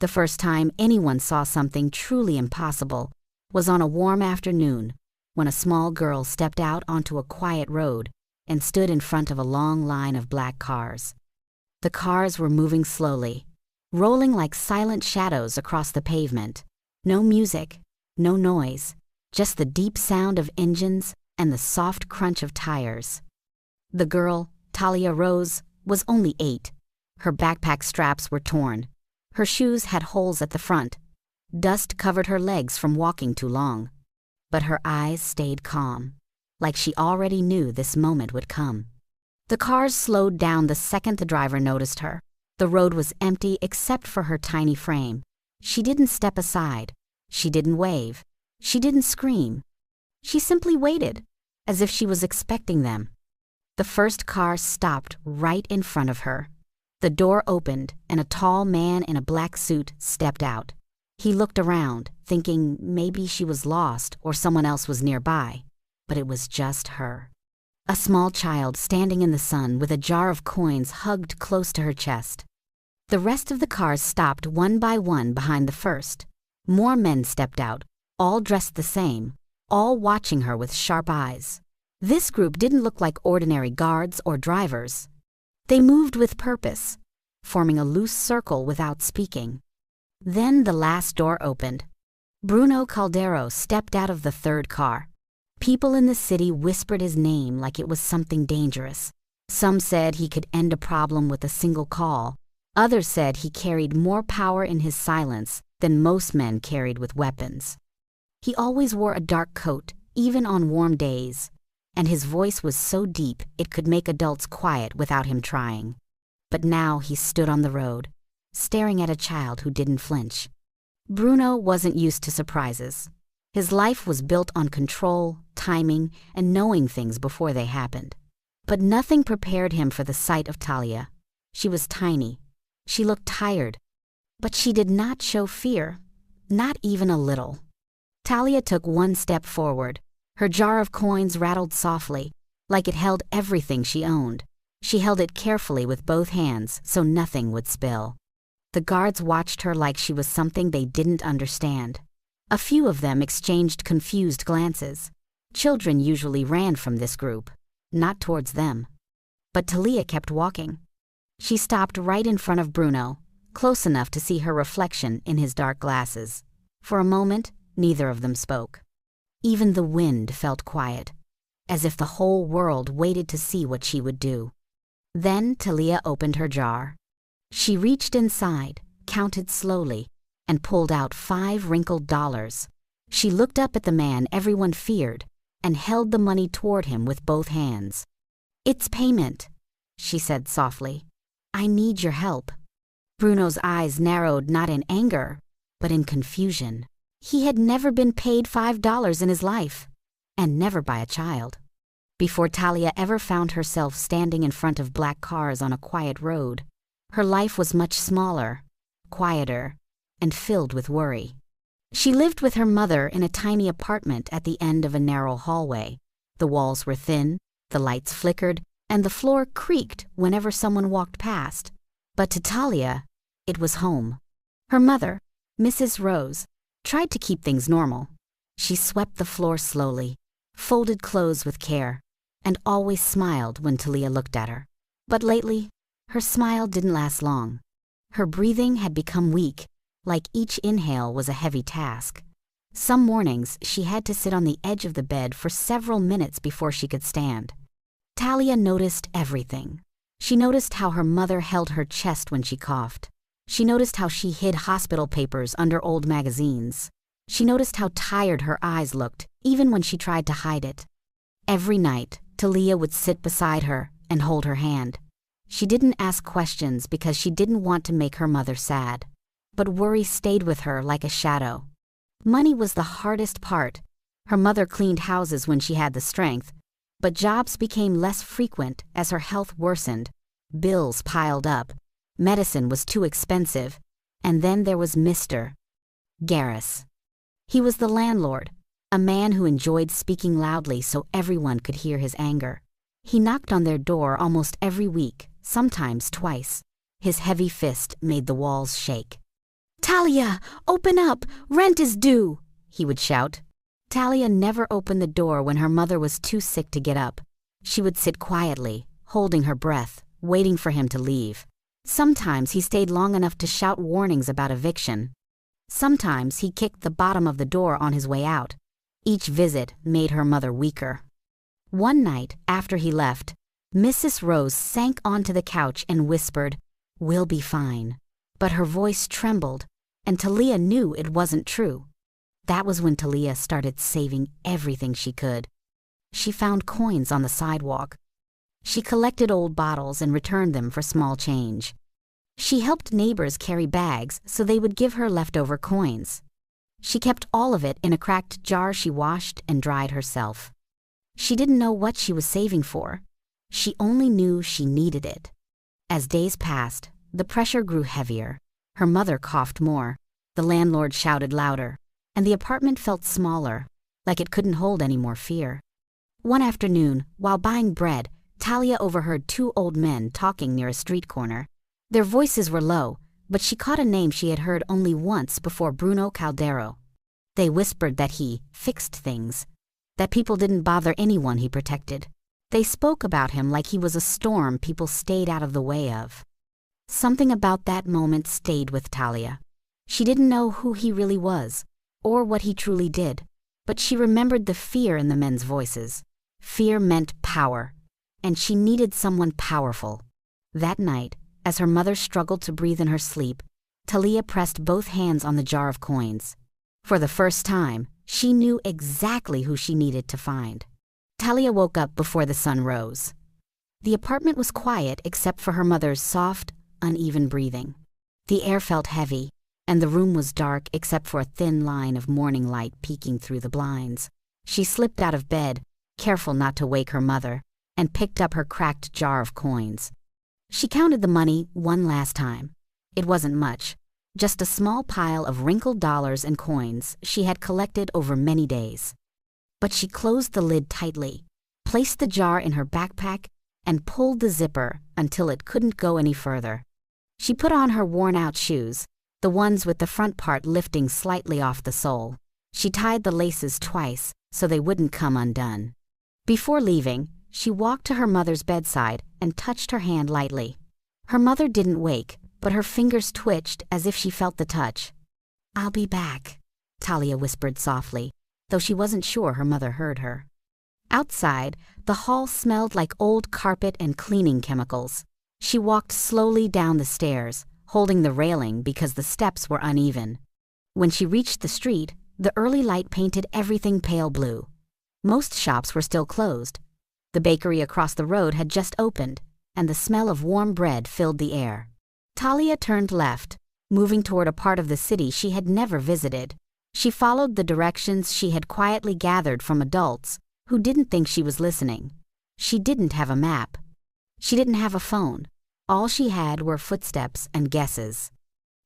The first time anyone saw something truly impossible was on a warm afternoon when a small girl stepped out onto a quiet road and stood in front of a long line of black cars. The cars were moving slowly, rolling like silent shadows across the pavement. No music, no noise, just the deep sound of engines and the soft crunch of tires. The girl, Talia Rose, was only 8. Her backpack straps were torn. Her shoes had holes at the front. Dust covered her legs from walking too long. But her eyes stayed calm, like she already knew this moment would come. The cars slowed down the second the driver noticed her. The road was empty except for her tiny frame. She didn't step aside. She didn't wave. She didn't scream. She simply waited, as if she was expecting them. The first car stopped right in front of her. The door opened, and a tall man in a black suit stepped out. He looked around, thinking maybe she was lost or someone else was nearby, but it was just her. A small child standing in the sun with a jar of coins hugged close to her chest. The rest of the cars stopped one by one behind the first. More men stepped out, all dressed the same, all watching her with sharp eyes. This group didn't look like ordinary guards or drivers. They moved with purpose, forming a loose circle without speaking. Then the last door opened. Bruno Caldero stepped out of the third car. People in the city whispered his name like it was something dangerous. Some said he could end a problem with a single call. Others said he carried more power in his silence than most men carried with weapons. He always wore a dark coat, even on warm days, and his voice was so deep it could make adults quiet without him trying. But now he stood on the road, staring at a child who didn't flinch. Bruno wasn't used to surprises. His life was built on control, timing, and knowing things before they happened. But nothing prepared him for the sight of Talia. She was tiny. She looked tired. But she did not show fear, not even a little. Talia took one step forward. Her jar of coins rattled softly, like it held everything she owned. She held it carefully with both hands so nothing would spill. The guards watched her like she was something they didn't understand. A few of them exchanged confused glances. Children usually ran from this group, not towards them. But Talia kept walking. She stopped right in front of Bruno, close enough to see her reflection in his dark glasses. For a moment, neither of them spoke. Even the wind felt quiet, as if the whole world waited to see what she would do. Then Talia opened her jar. She reached inside, counted slowly, and pulled out 5 wrinkled dollars. She looked up at the man everyone feared and held the money toward him with both hands. "It's payment," she said softly. "I need your help." Bruno's eyes narrowed not in anger, but in confusion. He had never been paid $5 in his life, and never by a child. Before Talia ever found herself standing in front of black cars on a quiet road, her life was much smaller, quieter, and filled with worry. She lived with her mother in a tiny apartment at the end of a narrow hallway. The walls were thin, the lights flickered, and the floor creaked whenever someone walked past. But to Talia, it was home. Her mother, Mrs. Rose, tried to keep things normal. She swept the floor slowly, folded clothes with care, and always smiled when Talia looked at her. But lately, her smile didn't last long. Her breathing had become weak, like each inhale was a heavy task. Some mornings, she had to sit on the edge of the bed for several minutes before she could stand. Talia noticed everything. She noticed how her mother held her chest when she coughed. She noticed how she hid hospital papers under old magazines. She noticed how tired her eyes looked, even when she tried to hide it. Every night, Talia would sit beside her and hold her hand. She didn't ask questions because she didn't want to make her mother sad. But worry stayed with her like a shadow. Money was the hardest part. Her mother cleaned houses when she had the strength, but jobs became less frequent as her health worsened. Bills piled up. Medicine was too expensive. And then there was Mr. Garris. He was the landlord, a man who enjoyed speaking loudly so everyone could hear his anger. He knocked on their door almost every week, sometimes twice. His heavy fist made the walls shake. "Talia, open up! Rent is due!" he would shout. Talia never opened the door when her mother was too sick to get up. She would sit quietly, holding her breath, waiting for him to leave. Sometimes he stayed long enough to shout warnings about eviction. Sometimes he kicked the bottom of the door on his way out. Each visit made her mother weaker. One night, after he left, Mrs. Rose sank onto the couch and whispered, "We'll be fine." But her voice trembled, and Talia knew it wasn't true. That was when Talia started saving everything she could. She found coins on the sidewalk. She collected old bottles and returned them for small change. She helped neighbors carry bags so they would give her leftover coins. She kept all of it in a cracked jar she washed and dried herself. She didn't know what she was saving for. She only knew she needed it. As days passed, the pressure grew heavier. Her mother coughed more. The landlord shouted louder, and the apartment felt smaller, like it couldn't hold any more fear. One afternoon, while buying bread, Talia overheard two old men talking near a street corner. Their voices were low, but she caught a name she had heard only once before: Bruno Caldero. They whispered that he fixed things, that people didn't bother anyone he protected. They spoke about him like he was a storm people stayed out of the way of. Something about that moment stayed with Talia. She didn't know who he really was, or what he truly did, but she remembered the fear in the men's voices. Fear meant power, and she needed someone powerful. That night, as her mother struggled to breathe in her sleep, Talia pressed both hands on the jar of coins. For the first time, she knew exactly who she needed to find. Talia woke up before the sun rose. The apartment was quiet except for her mother's soft, uneven breathing. The air felt heavy, and the room was dark except for a thin line of morning light peeking through the blinds. She slipped out of bed, careful not to wake her mother, and picked up her cracked jar of coins. She counted the money one last time. It wasn't much, just a small pile of wrinkled dollars and coins she had collected over many days. But she closed the lid tightly, placed the jar in her backpack, and pulled the zipper until it couldn't go any further. She put on her worn-out shoes, the ones with the front part lifting slightly off the sole. She tied the laces twice so they wouldn't come undone. Before leaving, she walked to her mother's bedside and touched her hand lightly. Her mother didn't wake, but her fingers twitched as if she felt the touch. "I'll be back," Talia whispered softly, though she wasn't sure her mother heard her. Outside, the hall smelled like old carpet and cleaning chemicals. She walked slowly down the stairs, holding the railing because the steps were uneven. When she reached the street, the early light painted everything pale blue. Most shops were still closed. The bakery across the road had just opened, and the smell of warm bread filled the air. Talia turned left, moving toward a part of the city she had never visited. She followed the directions she had quietly gathered from adults who didn't think she was listening. She didn't have a map. She didn't have a phone. All she had were footsteps and guesses.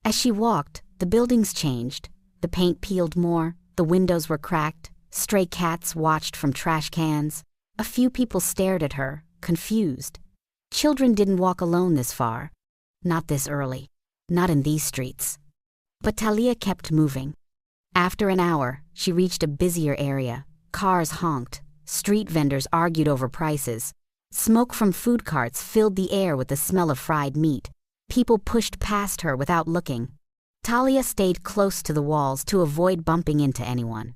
As she walked, the buildings changed. The paint peeled more, the windows were cracked, stray cats watched from trash cans. A few people stared at her, confused. Children didn't walk alone this far. Not this early. Not in these streets. But Talia kept moving. After an hour, she reached a busier area. Cars honked. Street vendors argued over prices. Smoke from food carts filled the air with the smell of fried meat. People pushed past her without looking. Talia stayed close to the walls to avoid bumping into anyone.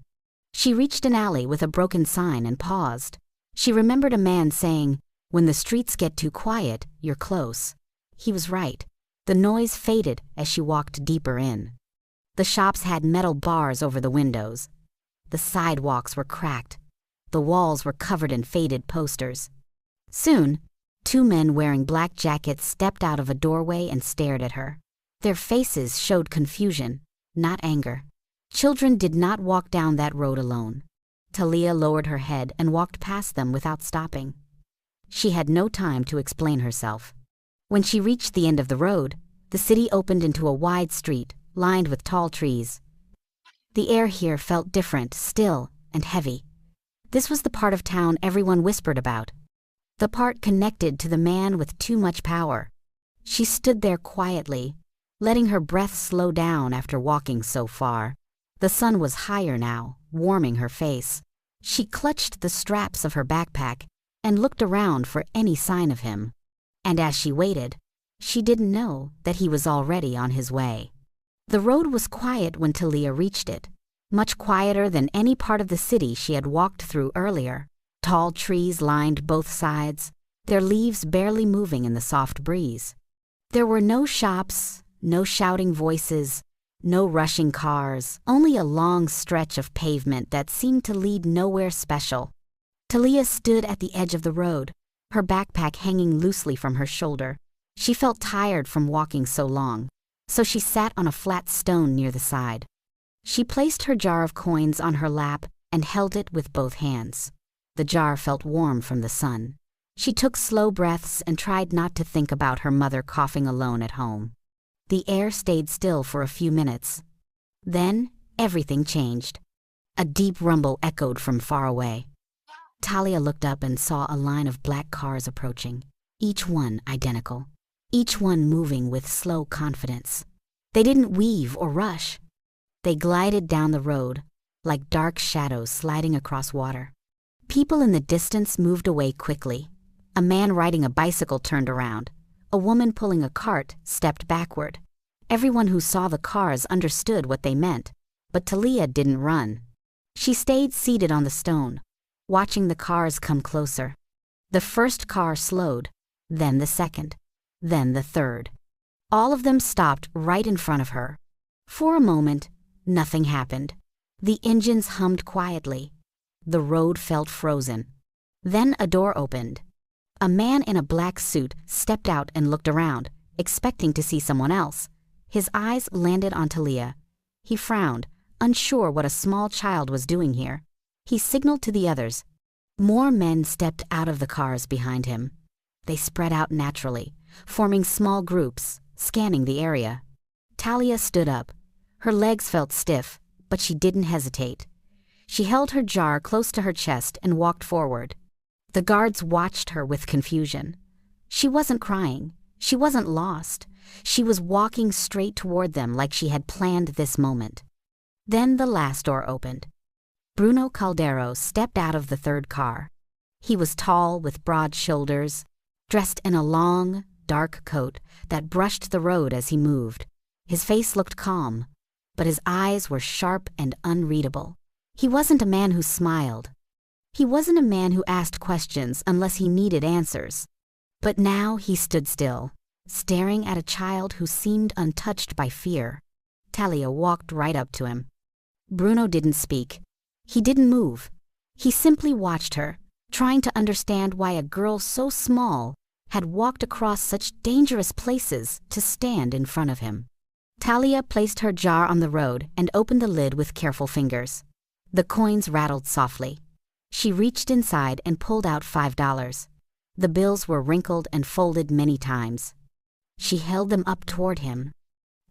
She reached an alley with a broken sign and paused. She remembered a man saying, "When the streets get too quiet, you're close." He was right. The noise faded as she walked deeper in. The shops had metal bars over the windows. The sidewalks were cracked. The walls were covered in faded posters. Soon, two men wearing black jackets stepped out of a doorway and stared at her. Their faces showed confusion, not anger. Children did not walk down that road alone. Talia lowered her head and walked past them without stopping. She had no time to explain herself. When she reached the end of the road, the city opened into a wide street, lined with tall trees. The air here felt different, still, and heavy. This was the part of town everyone whispered about. The part connected to the man with too much power. She stood there quietly, letting her breath slow down after walking so far. The sun was higher now, warming her face. She clutched the straps of her backpack and looked around for any sign of him. And as she waited, she didn't know that he was already on his way. The road was quiet when Talia reached it, much quieter than any part of the city she had walked through earlier. Tall trees lined both sides, their leaves barely moving in the soft breeze. There were no shops, no shouting voices, no rushing cars, only a long stretch of pavement that seemed to lead nowhere special. Talia stood at the edge of the road, her backpack hanging loosely from her shoulder. She felt tired from walking so long, so she sat on a flat stone near the side. She placed her jar of coins on her lap and held it with both hands. The jar felt warm from the sun. She took slow breaths and tried not to think about her mother coughing alone at home. The air stayed still for a few minutes. Then, everything changed. A deep rumble echoed from far away. Talia looked up and saw a line of black cars approaching, each one identical, each one moving with slow confidence. They didn't weave or rush. They glided down the road, like dark shadows sliding across water. People in the distance moved away quickly. A man riding a bicycle turned around. A woman pulling a cart stepped backward. Everyone who saw the cars understood what they meant, but Talia didn't run. She stayed seated on the stone, watching the cars come closer. The first car slowed, then the second, then the third. All of them stopped right in front of her. For a moment, nothing happened. The engines hummed quietly. The road felt frozen. Then a door opened. A man in a black suit stepped out and looked around, expecting to see someone else. His eyes landed on Talia. He frowned, unsure what a small child was doing here. He signaled to the others. More men stepped out of the cars behind him. They spread out naturally, forming small groups, scanning the area. Talia stood up. Her legs felt stiff, but she didn't hesitate. She held her jar close to her chest and walked forward. The guards watched her with confusion. She wasn't crying. She wasn't lost. She was walking straight toward them like she had planned this moment. Then the last door opened. Bruno Caldero stepped out of the third car. He was tall with broad shoulders, dressed in a long, dark coat that brushed the road as he moved. His face looked calm, but his eyes were sharp and unreadable. He wasn't a man who smiled. He wasn't a man who asked questions unless he needed answers. But now he stood still, staring at a child who seemed untouched by fear. Talia walked right up to him. Bruno didn't speak. He didn't move. He simply watched her, trying to understand why a girl so small had walked across such dangerous places to stand in front of him. Talia placed her jar on the road and opened the lid with careful fingers. The coins rattled softly. She reached inside and pulled out $5. The bills were wrinkled and folded many times. She held them up toward him.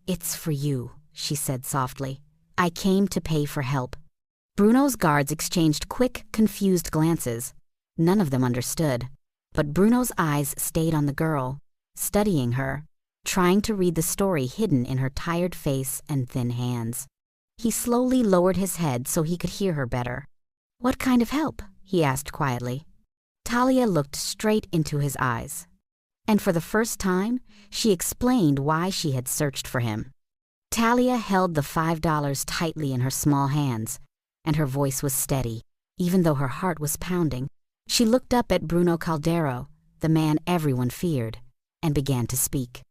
"It's for you," she said softly. "I came to pay for help." Bruno's guards exchanged quick, confused glances. None of them understood, but Bruno's eyes stayed on the girl, studying her, trying to read the story hidden in her tired face and thin hands. He slowly lowered his head so he could hear her better. "What kind of help?" he asked quietly. Talia looked straight into his eyes. And for the first time, she explained why she had searched for him. Talia held the $5 tightly in her small hands, and her voice was steady, even though her heart was pounding. She looked up at Bruno Caldero, the man everyone feared, and began to speak.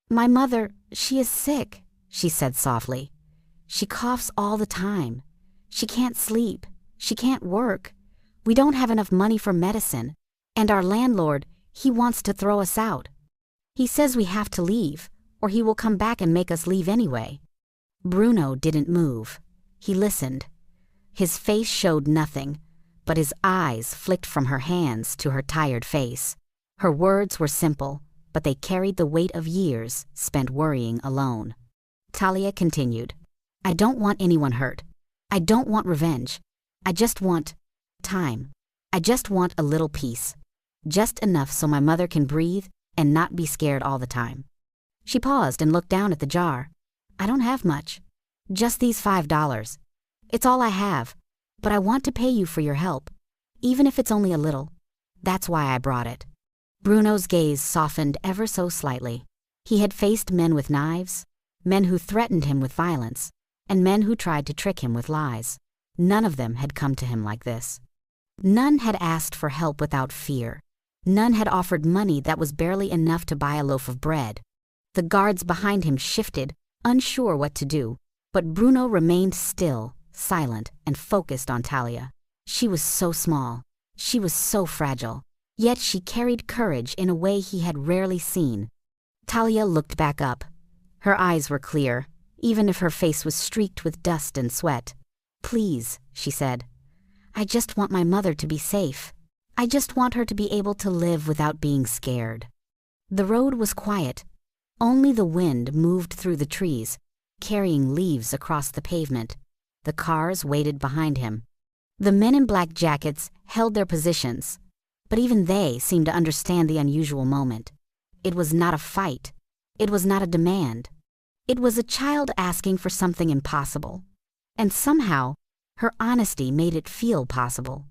"My mother, she is sick," she said softly. "She coughs all the time. She can't sleep. She can't work. We don't have enough money for medicine, and our landlord, he wants to throw us out. He says we have to leave, or he will come back and make us leave anyway." Bruno didn't move. He listened. His face showed nothing, but his eyes flicked from her hands to her tired face. Her words were simple, but they carried the weight of years spent worrying alone. Talia continued, "I don't want anyone hurt. I don't want revenge. I just want time. I just want a little peace. Just enough so my mother can breathe and not be scared all the time." She paused and looked down at the jar. "I don't have much. Just these $5. It's all I have, but I want to pay you for your help, even if it's only a little. That's why I brought it." Bruno's gaze softened ever so slightly. He had faced men with knives, men who threatened him with violence, and men who tried to trick him with lies. None of them had come to him like this. None had asked for help without fear. None had offered money that was barely enough to buy a loaf of bread. The guards behind him shifted, unsure what to do, but Bruno remained still, silent, and focused on Talia. She was so small. She was so fragile. Yet she carried courage in a way he had rarely seen. Talia looked back up. Her eyes were clear, even if her face was streaked with dust and sweat. "Please," she said. "I just want my mother to be safe. I just want her to be able to live without being scared." The road was quiet. Only the wind moved through the trees, carrying leaves across the pavement. The cars waited behind him. The men in black jackets held their positions, but even they seemed to understand the unusual moment. It was not a fight. It was not a demand. It was a child asking for something impossible. And somehow, her honesty made it feel possible.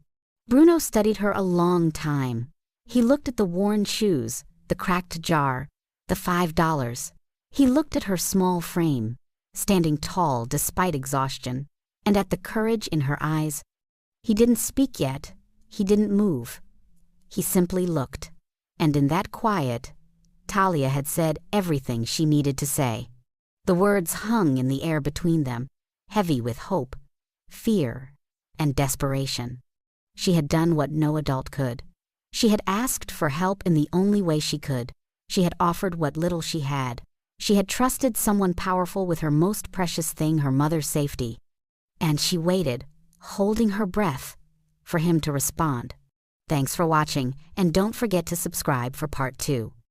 Bruno studied her a long time. He looked at the worn shoes, the cracked jar, the $5. He looked at her small frame, standing tall despite exhaustion, and at the courage in her eyes. He didn't speak yet. He didn't move. He simply looked. And in that quiet, Talia had said everything she needed to say. The words hung in the air between them, heavy with hope, fear, and desperation. She had done what no adult could. She had asked for help in the only way she could. She had offered what little she had. She had trusted someone powerful with her most precious thing, her mother's safety. And she waited, holding her breath, for him to respond. Thanks for watching, and don't forget to subscribe for part 2.